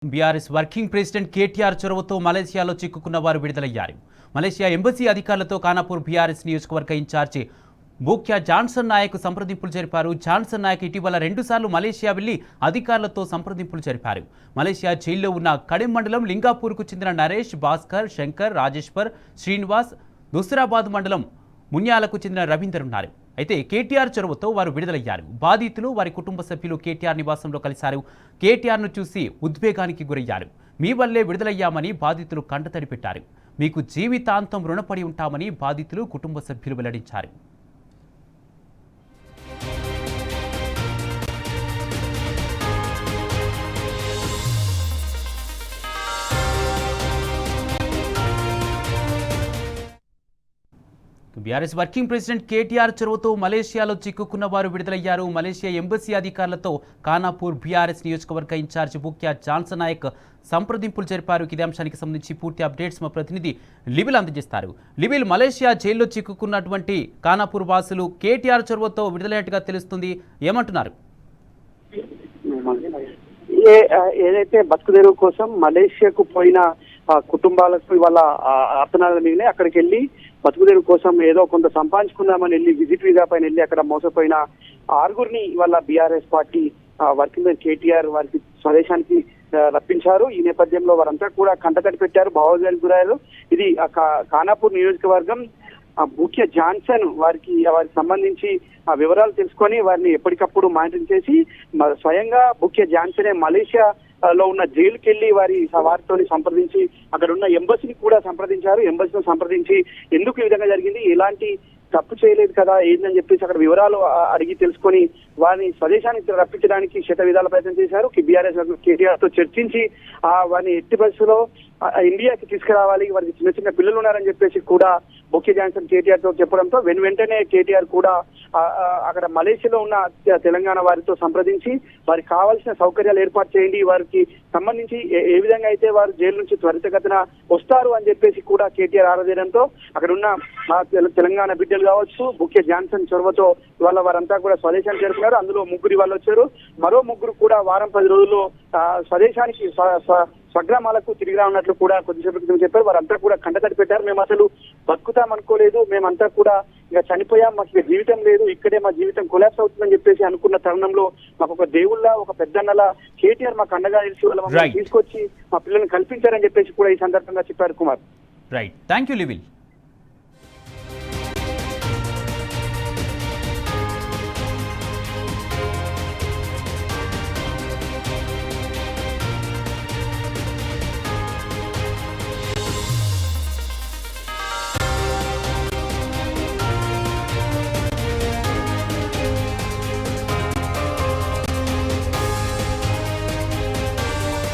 BRS working president KTR చొరవతో మలేషియాలో చిక్కుకున్న వారు విడుదలయ్యారు. మలేషియా ఎంబసీ అధికారులతో ఖానాపూర్ బీఆర్ఎస్ నియోజకవర్గ ఇన్ఛార్జి బూక్యా జాన్సన్ నాయక్ సంప్రదింపులు జరిపారు. జాన్సన్ నాయక్ ఇటీవల 2 సార్లు మలేషియా వెళ్లి అధికారులతో సంప్రదింపులు జరిపారు. మలేషియా జైల్లో ఉన్న కడెం మండలం లింగాపూర్కు చెందిన నరేష్, భాస్కర్, శంకర్, రాజేశ్వర్, శ్రీనివాస్, దుస్రాబాద్ మండలం మున్యాలకు చెందిన రవీందర్ ఉన్నారు. అయితే కేటీఆర్ చొరవతో వారు విడుదలయ్యారు. బాధితులు వారి కుటుంబ సభ్యులు కేటీఆర్ నివాసంలో కలిశారు. కేటీఆర్ను చూసి ఉద్వేగానికి గురయ్యారు. మీ వల్లే విడుదలయ్యామని బాధితులు కంటతడి పెట్టారు. మీకు జీవితాంతం రుణపడి ఉంటామని బాధితులు కుటుంబ సభ్యులు వెల్లడించారు. బీఆర్ఎస్ వర్కింగ్ ప్రెసిడెంట్ కేటీఆర్ చొరవతో మలేషియాలో చిక్కుకున్న వారు విడుదలయ్యారు. మలేషియా ఎంబసీ అధికారులతో ఖానాపూర్ బీఆర్ఎస్ నియోజకవర్గ ఇన్ఛార్జి బూక్యా జాన్సన్ నాయక్ సంప్రదింపులు జరిపారు. ఇదే అంశానికి సంబంధించి పూర్తి అప్డేట్స్ మా ప్రతినిధి లివిల్ అందజేస్తారు. లివిల్, మలేషియా జైల్లో చిక్కుకున్నటువంటి ఖానాపూర్ వాసులు కేటీఆర్ చొరవతో విడుదలైనట్టుగా తెలుస్తుంది, ఏమంటున్నారు? ఏదైతే బతుకుదెరువు కోసం మలేషియాకు పోయిన కుటుంబాలకు ఇవాళ ఆర్తనాలు మిగిలి అక్కడికి వెళ్ళి బతుకుదెరువు కోసం ఏదో కొంత సంపాదించుకుందామని వెళ్ళి విజిట్ వీసా పైన వెళ్ళి అక్కడ మోసపోయిన 6గురిని ఇవాళ BRS party working president KTR వారికి స్వదేశానికి రప్పించారు. ఈ నేపథ్యంలో వారంతా కూడా కంటతడి పెట్టారు, భావోద్వేగానికి గురయ్యారు. ఇది ఖానాపూర్ నియోజకవర్గం బూక్యా జాన్సన్ వారికి సంబంధించి ఆ వివరాలు తెలుసుకొని వారిని ఎప్పటికప్పుడు మానిటరింగ్ చేసి స్వయంగా బూక్యా జాన్సనే మలేషియా లో ఉన్న జైలుకి వెళ్లి వారితో సంప్రదించి అక్కడ ఉన్న ఎంబసీని కూడా సంప్రదించారు. ఎంబసీని సంప్రదించి ఎందుకు ఈ విధంగా జరిగింది, ఎలాంటి తప్పు చేయలేదు కదా ఏందని చెప్పేసి అక్కడ వివరాలు అడిగి తెలుసుకొని వారిని స్వదేశానికి రప్పించడానికి శత విధాల ప్రయత్నం చేశారు. బీఆర్ఎస్ కేటీఆర్ తో చర్చించి వారిని ఎట్టి పరిస్థితుల్లో ఇండియాకి తీసుకురావాలి, వారికి చిన్న చిన్న పిల్లలు ఉన్నారని చెప్పేసి కూడా బూక్యా జాన్సన్ కేటీఆర్ తో చెప్పడంతో వెంటనే కేటీఆర్ కూడా అక్కడ మలేషియాలో ఉన్న తెలంగాణ వారితో సంప్రదించి వారికి కావాల్సిన సౌకర్యాలు ఏర్పాటు చేయండి, వారికి సంబంధించి ఏ విధంగా అయితే వారు జైలు నుంచి త్వరితగతిన వస్తారు అని చెప్పేసి కూడా కేటీఆర్ ఆరాధనతో అక్కడ ఉన్న తెలంగాణ బిడ్డలు కావచ్చు బూక్యా జాన్సన్ చొరవతో ఇవాళ వారంతా కూడా స్వదేశానికి చేరుకున్నారు. అందులో 3 వాళ్ళు వచ్చారు. మరో 3 కూడా వారం 10 రోజుల్లో స్వదేశానికి స్వగ్రామాలకు తిరిగి రానున్నట్లు కూడా కొద్దిసేపు క్రితం చెప్పారు. వారంతా కూడా కంటతడి పెట్టారు. మేము అసలు బతుకుతాం అనుకోలేదు, మేమంతా కూడా ఇక చనిపోయాం, మాకు ఇక జీవితం లేదు, ఇక్కడే మా జీవితం కొలాప్స్ అవుతుందని చెప్పేసి అనుకున్న తరుణంలో మాకు ఒక దేవుళ్ళ ఒక పెద్దన్నలా కేటీఆర్ మాకు అండగా నిలిచి వాళ్ళ తీసుకొచ్చి మా పిల్లల్ని కల్పించారని చెప్పేసి కూడా ఈ సందర్భంగా చెప్పారు కుమార్. Right, thank you లివిల్.